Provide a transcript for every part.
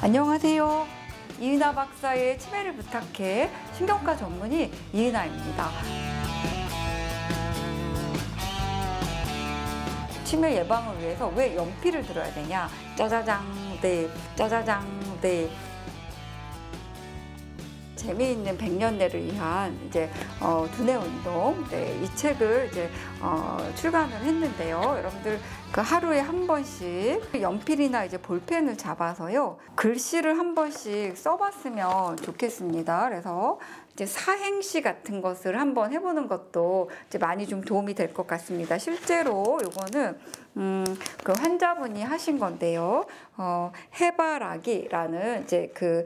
안녕하세요. 이은하 박사의 치매를 부탁해 신경과 전문의 이은하입니다. 치매 예방을 위해서 왜 연필을 들어야 되냐? 짜자장, 네, 짜자장, 네. 재미있는 100년내를 위한 이제 두뇌 운동, 네, 이 책을 이제 출간을 했는데요. 여러분들 그 하루에 한 번씩 연필이나 이제 볼펜을 잡아서요, 글씨를 한 번씩 써봤으면 좋겠습니다. 그래서 이제 사행시 같은 것을 한번 해보는 것도 이제 많이 좀 도움이 될 것 같습니다. 실제로 요거는 그 환자분이 하신 건데요. 해바라기라는 이제 그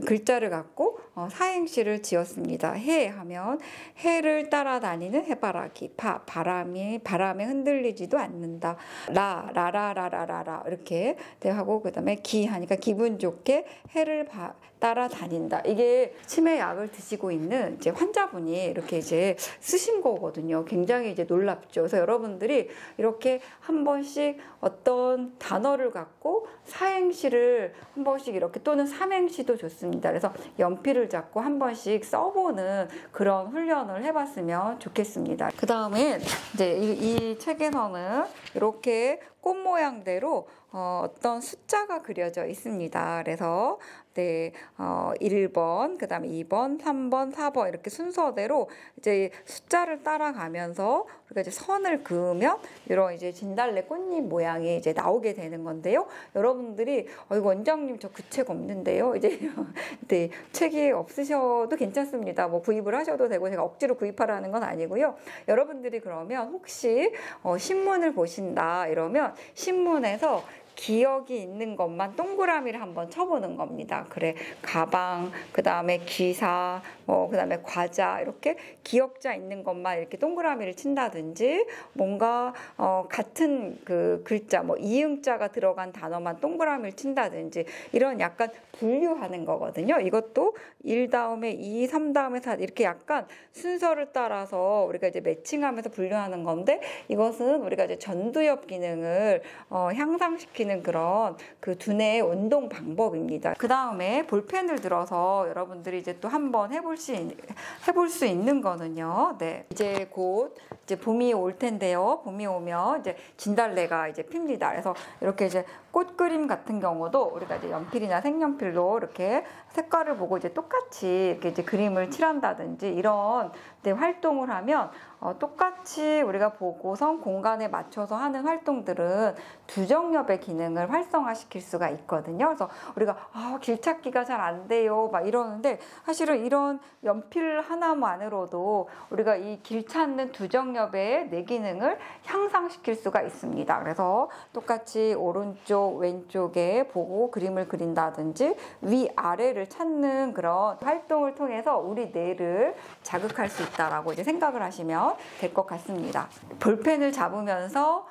글자를 갖고 사행시를 지었습니다. 해 하면 해를 따라다니는 해바라기, 바람에 흔들리지도 않는다. 라라라라라라 이렇게 하고, 그다음에 기 하니까 기분 좋게 해를 따라다닌다. 이게 치매 약을 드시고 있는 이제 환자분이 이렇게 이제 쓰신 거거든요. 굉장히 이제 놀랍죠. 그래서 여러분들이 이렇게 한 번씩 어떤 단어를 갖고 사행시를 한 번씩 이렇게, 또는 삼행시도 좋습니다. 그래서 연필을 잡고 한 번씩 써보는 그런 훈련을 해봤으면 좋겠습니다. 그 다음에 이제 이 책에서는 이렇게 꽃 모양대로 어떤 숫자가 그려져 있습니다. 그래서 네, 1번, 그 다음에 2번, 3번, 4번 이렇게 순서대로 이제 숫자를 따라가면서 우리가 이제 선을 그으면 이런 이제 진달래 꽃잎 모양이 이제 나오게 되는 건데요. 여러분들이 이거 원장님 저 그 책 없는데요. 이제 네, 책이 없으셔도 괜찮습니다. 뭐 구입을 하셔도 되고, 제가 억지로 구입하라는 건 아니고요. 여러분들이 그러면 혹시 신문을 보신다 이러면 신문에서 기억이 있는 것만 동그라미를 한번 쳐보는 겁니다. 그래, 가방, 그 다음에 기사, 그 다음에 과자, 이렇게 기억자 있는 것만 이렇게 동그라미를 친다든지, 뭔가 같은 그 글자, 이응자가 들어간 단어만 동그라미를 친다든지, 이런 약간 분류하는 거거든요. 이것도 1 다음에 2, 3 다음에 4 이렇게 약간 순서를 따라서 우리가 이제 매칭하면서 분류하는 건데, 이것은 우리가 이제 전두엽 기능을 향상시키는 그런 그 두뇌의 운동 방법입니다. 그 다음에 볼펜을 들어서 여러분들이 이제 또 한번 해볼 수 있는 거는요. 네, 이제 곧 이제 봄이 올 텐데요. 봄이 오면 이제 진달래가 이제 핍니다. 그래서 이렇게 이제 꽃 그림 같은 경우도 우리가 이제 연필이나 색연필로 이렇게 색깔을 보고 이제 똑같이 이렇게 이제 그림을 칠한다든지 이런 활동을 하면 똑같이 우리가 보고서 공간에 맞춰서 하는 활동들은 두정엽의 기능을 활성화시킬 수가 있거든요. 그래서 우리가 길 찾기가 잘 안 돼요 막 이러는데, 사실은 이런 연필 하나만으로도 우리가 이 길 찾는 두정엽의 뇌 기능을 향상시킬 수가 있습니다. 그래서 똑같이 오른쪽 왼쪽에 보고 그림을 그린다든지 위아래를 찾는 그런 활동을 통해서 우리 뇌를 자극할 수 있다라고 이제 생각을 하시면 될 것 같습니다. 볼펜을 잡으면서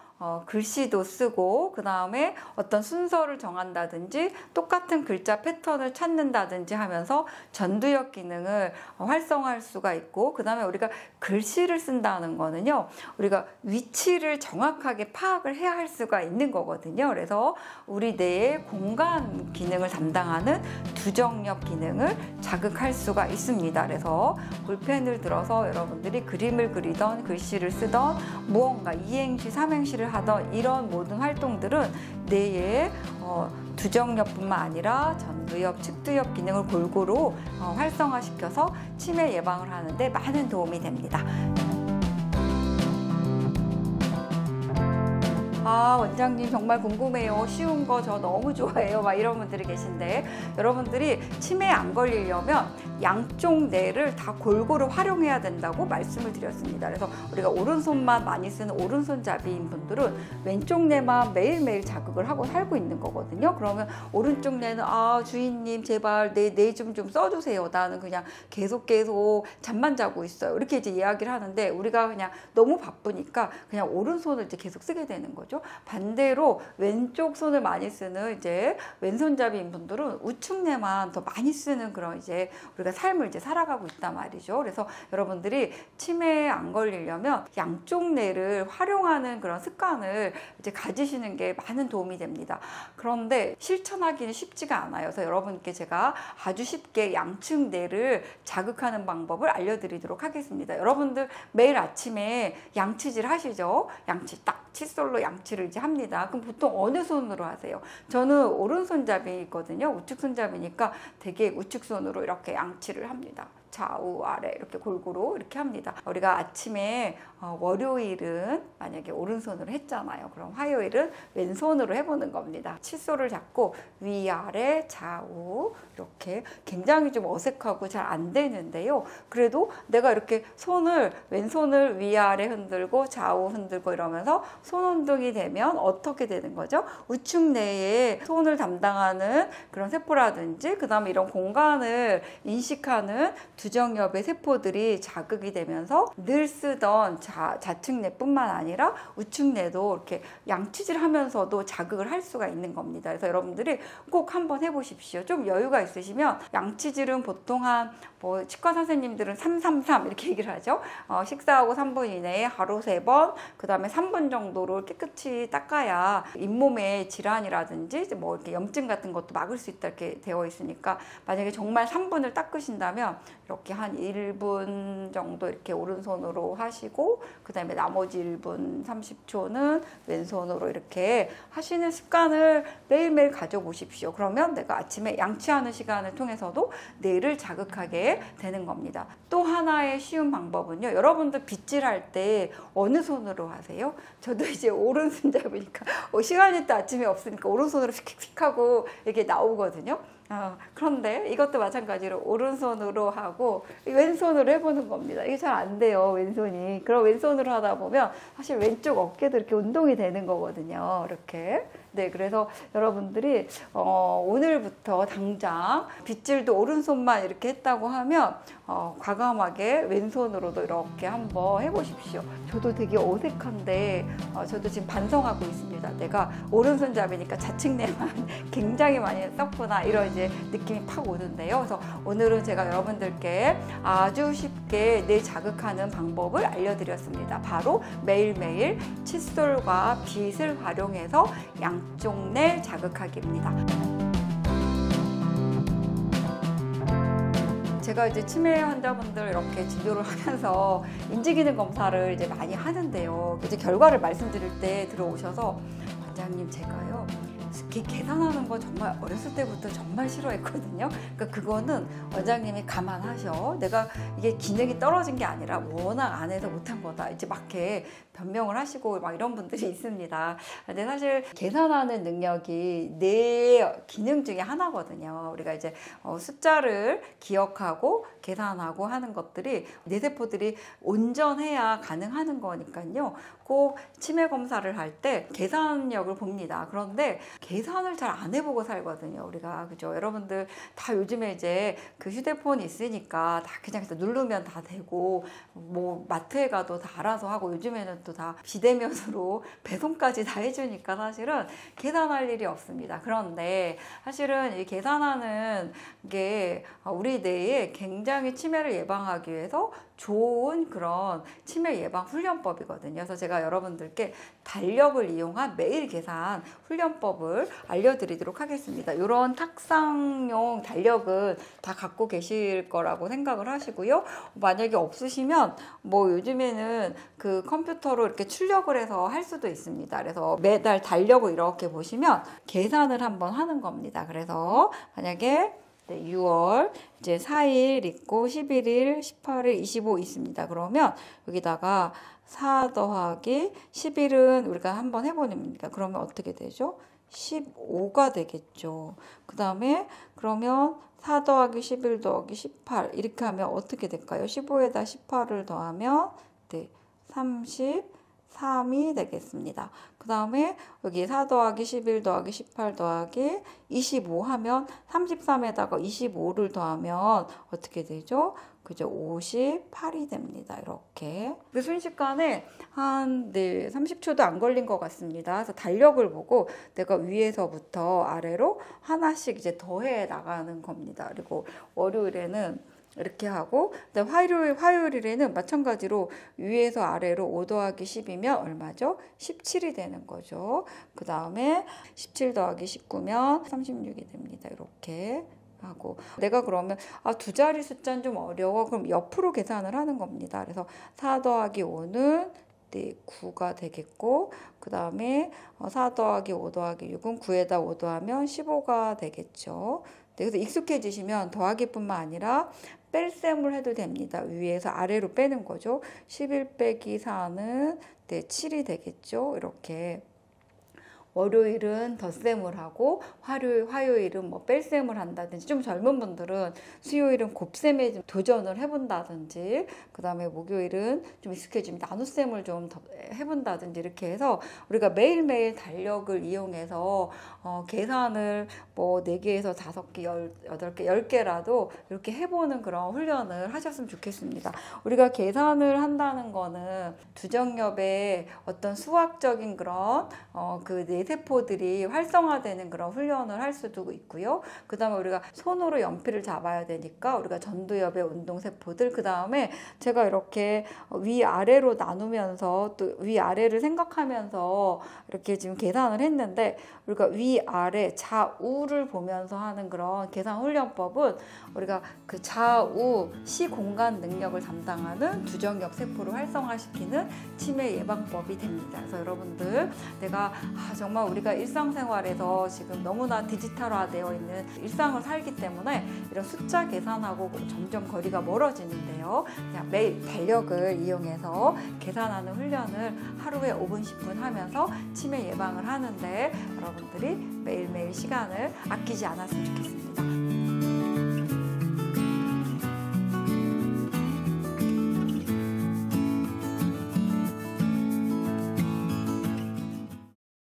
글씨도 쓰고, 그 다음에 어떤 순서를 정한다든지 똑같은 글자 패턴을 찾는다든지 하면서 전두엽 기능을 활성화할 수가 있고, 그 다음에 우리가 글씨를 쓴다는 거는요, 우리가 위치를 정확하게 파악을 해야 할 수가 있는 거거든요. 그래서 우리 뇌의 공간 기능을 담당하는 두정엽 기능을 자극할 수가 있습니다. 그래서 볼펜을 들어서 여러분들이 그림을 그리던 글씨를 쓰던 무언가 이행시, 삼행시를 하던 이런 모든 활동들은 뇌의 두정엽뿐만 아니라 전두엽, 측두엽 기능을 골고루 활성화시켜서 치매 예방을 하는데 많은 도움이 됩니다. 원장님 정말 궁금해요. 쉬운 거 저 너무 좋아해요. 막 이런 분들이 계신데, 여러분들이 치매에 안 걸리려면 양쪽 뇌를 다 골고루 활용해야 된다고 말씀을 드렸습니다. 그래서 우리가 오른손만 많이 쓰는 오른손잡이인 분들은 왼쪽 뇌만 매일매일 자극을 하고 살고 있는 거거든요. 그러면 오른쪽 뇌는 주인님 제발 뇌 좀 써주세요. 나는 그냥 계속 잠만 자고 있어요. 이렇게 이제 이야기를 하는데, 우리가 그냥 너무 바쁘니까 그냥 오른손을 이제 계속 쓰게 되는 거죠. 반대로 왼쪽 손을 많이 쓰는 이제 왼손잡이인 분들은 우측 뇌만 더 많이 쓰는 그런 이제 우리가 우리가 삶을 이제 살아가고 있단 말이죠. 그래서 여러분들이 치매에 안 걸리려면 양쪽 뇌를 활용하는 그런 습관을 이제 가지시는 게 많은 도움이 됩니다. 그런데 실천하기는 쉽지가 않아요. 그래서 여러분께 제가 아주 쉽게 양측 뇌를 자극하는 방법을 알려드리도록 하겠습니다. 여러분들 매일 아침에 양치질 하시죠? 양치 딱 칫솔로 양치를 이제 합니다. 그럼 보통 어느 손으로 하세요? 저는 오른손잡이거든요. 우측손잡이니까 되게 우측손으로 이렇게 양치를 합니다. 좌우 아래 이렇게 골고루 이렇게 합니다. 우리가 아침에 월요일은 만약에 오른손으로 했잖아요. 그럼 화요일은 왼손으로 해보는 겁니다. 칫솔을 잡고 위아래 좌우 이렇게 굉장히 좀 어색하고 잘 안 되는데요. 그래도 내가 이렇게 왼손을 위아래 흔들고 좌우 흔들고 이러면서 손운동이 되면 어떻게 되는 거죠? 우측 뇌에 손을 담당하는 그런 세포라든지 그 다음에 이런 공간을 인식하는 두정엽의 세포들이 자극이 되면서 늘 쓰던 좌측뇌뿐만 아니라 우측뇌도 이렇게 양치질 하면서도 자극을 할 수가 있는 겁니다. 그래서 여러분들이 꼭 한번 해보십시오. 좀 여유가 있으시면 양치질은 보통 뭐 치과 선생님들은 333 이렇게 얘기를 하죠. 식사하고 3분 이내에 하루 3번, 그 다음에 3분 정도로 깨끗이 닦아야 잇몸에 질환이라든지 뭐 이렇게 염증 같은 것도 막을 수 있다 이렇게 되어 있으니까 만약에 정말 3분을 닦으신다면 이렇게 한 1분 정도 이렇게 오른손으로 하시고 그 다음에 나머지 1분 30초는 왼손으로 이렇게 하시는 습관을 매일매일 가져보십시오. 그러면 내가 아침에 양치하는 시간을 통해서도 뇌를 자극하게 되는 겁니다. 또 하나의 쉬운 방법은요. 여러분들 빗질할 때 어느 손으로 하세요? 저도 이제 오른손잡이니까 시간이 또 아침에 없으니까 오른손으로 휙휙 하고 이렇게 나오거든요. 그런데 이것도 마찬가지로 오른손으로 하고 왼손으로 해보는 겁니다. 이게 잘 안 돼요, 왼손이. 그럼 왼손으로 하다 보면 사실 왼쪽 어깨도 이렇게 운동이 되는 거거든요. 이렇게. 네, 그래서 여러분들이 오늘부터 당장 빗질도 오른손만 이렇게 했다고 하면 과감하게 왼손으로도 이렇게 한번 해보십시오. 저도 되게 어색한데 저도 지금 반성하고 있습니다. 내가 오른손잡이니까 좌측뇌만 굉장히 많이 썼구나 이런 이제 느낌이 팍 오는데요. 그래서 오늘은 제가 여러분들께 아주 쉽게 뇌 자극하는 방법을 알려드렸습니다. 바로 매일매일 칫솔과 빗을 활용해서 양쪽 뇌 자극하기입니다. 제가 이제 치매 환자분들 이렇게 진료를 하면서 인지기능 검사를 이제 많이 하는데요. 이제 결과를 말씀드릴 때 들어오셔서 원장님 제가요 계산하는 거 정말 어렸을 때부터 정말 싫어했거든요. 그러니까 그거는 원장님이 감안하셔. 내가 이게 기능이 떨어진 게 아니라 워낙 안 해서 못한 거다. 이제 막 이렇게 변명을 하시고 막 이런 분들이 있습니다. 근데 사실 계산하는 능력이 뇌 기능 중에 하나거든요. 우리가 이제 숫자를 기억하고 계산하고 하는 것들이 뇌세포들이 온전해야 가능하는 거니까요. 꼭 치매 검사를 할 때 계산력을 봅니다. 그런데 계산을 잘 안 해보고 살거든요. 우리가 그죠? 여러분들 다 요즘에 이제 그 휴대폰이 있으니까 다 그냥 누르면 다 되고 뭐 마트에 가도 다 알아서 하고 요즘에는 또 다 비대면으로 배송까지 다 해주니까 사실은 계산할 일이 없습니다. 그런데 사실은 이 계산하는 게 우리 뇌에 굉장히 치매를 예방하기 위해서 좋은 그런 치매 예방 훈련법이거든요. 그래서 제가 여러분들께 달력을 이용한 매일 계산 훈련법을 알려드리도록 하겠습니다. 이런 탁상용 달력은 다 갖고 계실 거라고 생각을 하시고요. 만약에 없으시면 뭐 요즘에는 그 컴퓨터로 이렇게 출력을 해서 할 수도 있습니다. 그래서 매달 달력을 이렇게 보시면 계산을 한번 하는 겁니다. 그래서 만약에 6월 이제 4일 있고 11일, 18일, 25 있습니다. 그러면 여기다가 4 더하기 11은 우리가 한번 해보니까 그러면 어떻게 되죠? 15가 되겠죠. 그 다음에 그러면 4 더하기 11 더하기 18 이렇게 하면 어떻게 될까요? 15에다 18을 더하면 네, 33이 되겠습니다. 그 다음에 여기 4 더하기 11 더하기 18 더하기 25 하면 33에다가 25를 더하면 어떻게 되죠? 그죠? 58이 됩니다. 이렇게. 순식간에 한 30초도 안 걸린 것 같습니다. 그래서 달력을 보고 내가 위에서부터 아래로 하나씩 이제 더해 나가는 겁니다. 그리고 월요일에는 이렇게 하고, 화요일에는 마찬가지로 위에서 아래로 5 더하기 10이면 얼마죠? 17이 되는 거죠. 그 다음에 17 더하기 19면 36이 됩니다. 이렇게 하고, 내가 그러면 두 자리 숫자는 좀 어려워. 그럼 옆으로 계산을 하는 겁니다. 그래서 4 더하기 5는 9가 되겠고, 그 다음에 4 더하기 5 더하기 6은 9에다 5 더하면 15가 되겠죠. 그래서 익숙해지시면 더하기뿐만 아니라 뺄셈을 해도 됩니다. 위에서 아래로 빼는 거죠. 11 빼기 4는 7이 되겠죠. 이렇게. 월요일은 덧셈을 하고 화요일은 뭐 뺄셈을 한다든지, 좀 젊은 분들은 수요일은 곱셈에 좀 도전을 해본다든지, 그 다음에 목요일은 좀 익숙해지면 나눗셈을 좀 해본다든지, 이렇게 해서 우리가 매일매일 달력을 이용해서 계산을 뭐 4개에서 5개, 8개, 10개라도 이렇게 해보는 그런 훈련을 하셨으면 좋겠습니다. 우리가 계산을 한다는 거는 두정엽의 어떤 수학적인 그런 그 세포들이 활성화되는 그런 훈련을 할 수도 있고요. 그 다음에 우리가 손으로 연필을 잡아야 되니까 우리가 전두엽의 운동세포들, 그 다음에 제가 이렇게 위아래로 나누면서 또 위아래를 생각하면서 이렇게 지금 계산을 했는데, 우리가 위아래 좌우를 보면서 하는 그런 계산 훈련법은 우리가 그 좌우 시공간 능력을 담당하는 두정엽 세포를 활성화시키는 치매 예방법이 됩니다. 그래서 여러분들, 내가 정말 우리가 일상생활에서 지금 너무나 디지털화되어 있는 일상을 살기 때문에 이런 숫자 계산하고 점점 거리가 멀어지는데요. 그냥 매일 달력을 이용해서 계산하는 훈련을 하루에 5분, 10분 하면서 치매 예방을 하는데 여러분들이 매일매일 시간을 아끼지 않았으면 좋겠습니다.